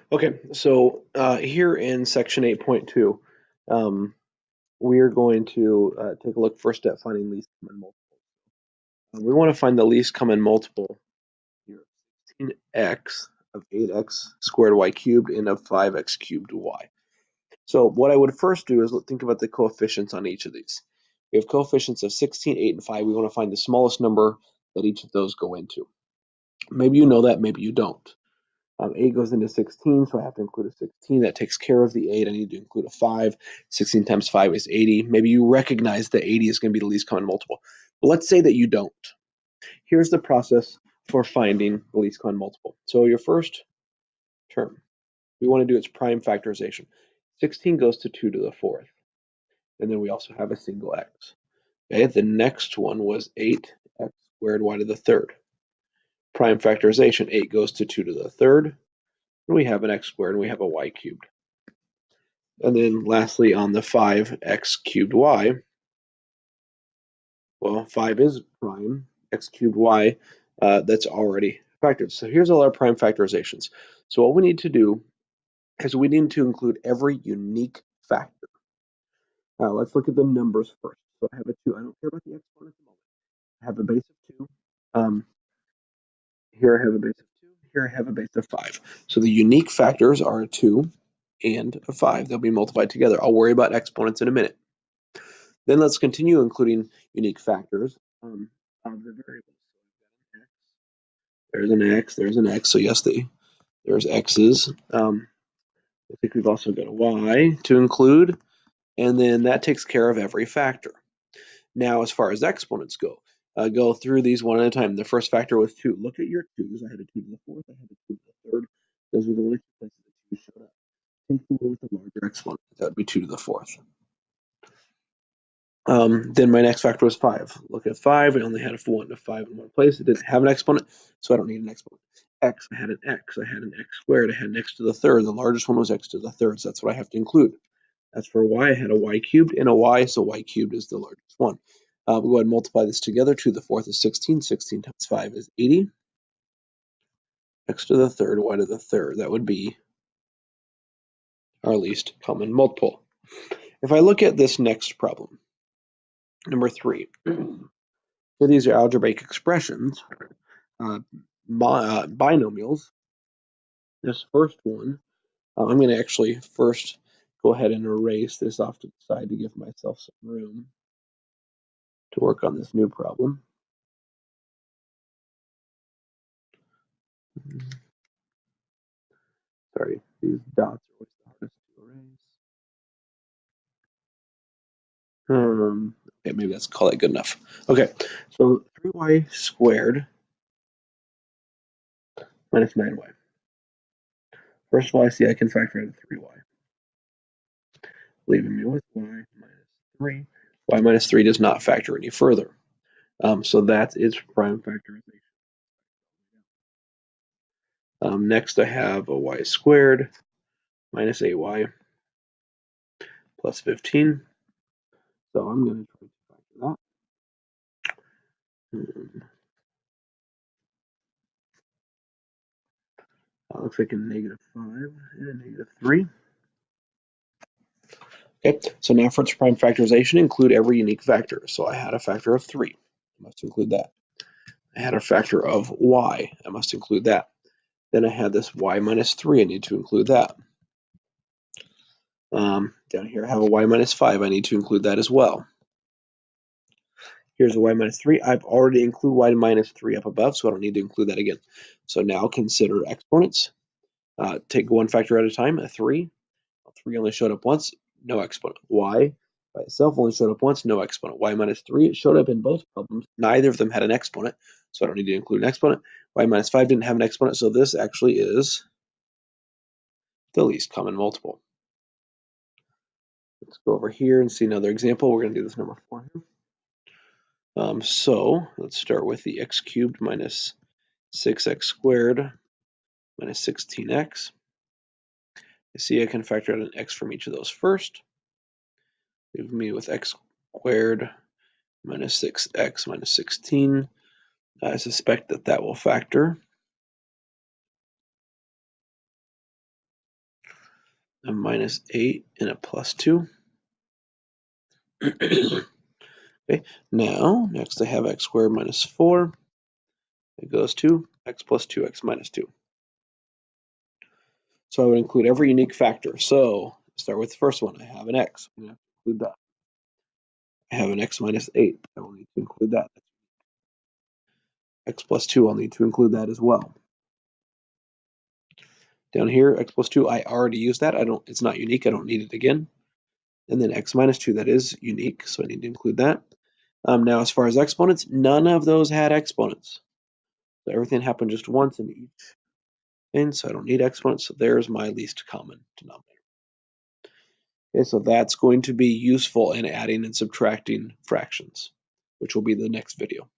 Okay, so here in section 8.2, we are going to take a look first at finding least common multiple. We want to find the least common multiple here, 16x of 8x squared y cubed and of 5x cubed y. So what I would first do is think about the coefficients on each of these. We have coefficients of 16, 8, and 5. We want to find the smallest number that each of those go into. Maybe you know that, maybe you don't. 8 goes into 16, so I have to include a 16. That takes care of the 8. I need to include a 5. 16 times 5 is 80. Maybe you recognize that 80 is going to be the least common multiple. But let's say that you don't. Here's the process for finding the least common multiple. So your first term, we want to do its prime factorization. 16 goes to 2 to the 4th. And then we also have a single x. Okay, the next one was 8x squared y to the 3rd. Prime factorization, 8 goes to 2 to the 3rd. And we have an x squared and we have a y cubed. And then lastly, on the 5x cubed y, well, 5 is prime, x cubed y, that's already factored. So here's all our prime factorizations. So what we need to do is we need to include every unique factor. Now let's look at the numbers first. So I have a 2. I don't care about the exponent at the moment. I have a base of 2. Here I have a base of 2. Here I have a base of 5. So the unique factors are a 2 and a 5. They'll be multiplied together. I'll worry about exponents in a minute. Then let's continue including unique factors of the variables. There's an x, there's an x, so yes, there's x's. I think we've also got a y to include, and then that takes care of every factor. Now, as far as exponents go through these one at a time. The first factor was 2. Look at your 2's. I had a 2 to the 4th, I had a 2 to the 3rd. Those were the only two places that 2 showed up. Take the one with the larger exponent. That would be 2 to the 4th. Then my next factor was 5. Look at 5. I only had a 1 to 5 in one place. It didn't have an exponent, so I don't need an exponent. X, I had an x. I had an x squared. I had an x to the 3rd. The largest one was x to the 3rd, so that's what I have to include. As for y, I had a y cubed and a y, so y cubed is the largest one. We'll go ahead and multiply this together. 2 to the 4th is 16. 16 times 5 is 80. X to the 3rd, y to the 3rd. That would be our least common multiple. If I look at this next problem, number 3. So these are algebraic expressions, binomials. This first one, I'm going to actually first go ahead and erase this off to the side to give myself some room to work on this new problem. Sorry, these dots are always the hardest to erase. Okay, maybe let's call that good enough. Okay, so 3y squared minus 9y. First of all, I see I can factor out 3y, leaving me with y minus 3. Y minus 3 does not factor any further. So that is prime factorization. Next, I have a y squared minus 8y plus 15. So I'm going to try to factor that. That looks like a negative 5 and a negative 3. Okay, so now for its prime factorization, include every unique factor. So I had a factor of 3. I must include that. I had a factor of y. I must include that. Then I had this y minus 3. I need to include that. Down here I have a y minus 5. I need to include that as well. Here's a y minus 3. I've already included y minus 3 up above, so I don't need to include that again. So now consider exponents. Take one factor at a time, a 3. 3 only showed up once, no exponent. Y by itself only showed up once, no exponent. Y minus 3, it showed up in both problems. Neither of them had an exponent, so I don't need to include an exponent. Y minus 5 didn't have an exponent, so this actually is the least common multiple. Let's go over here and see another example. We're going to do this number 4 here. So let's start with the x cubed minus 6x squared minus 16x. You see I can factor out an x from each of those first. Leave me with x squared minus 6x minus 16. I suspect that that will factor. a minus 8 and a plus 2. Okay, now next I have x squared minus 4. It goes to x plus 2x minus 2. So I would include every unique factor. So start with the first one. I have an x. I'm going to include that. I have an x minus 8. I will need to include that. X plus 2, I'll need to include that as well. Down here, x plus 2, I already used that. It's not unique. I don't need it again. And then x minus 2, that is unique, so I need to include that. Now, as far as exponents, none of those had exponents. So everything happened just once in each. And so I don't need exponents, so there's my least common denominator. Okay, so that's going to be useful in adding and subtracting fractions, which will be the next video.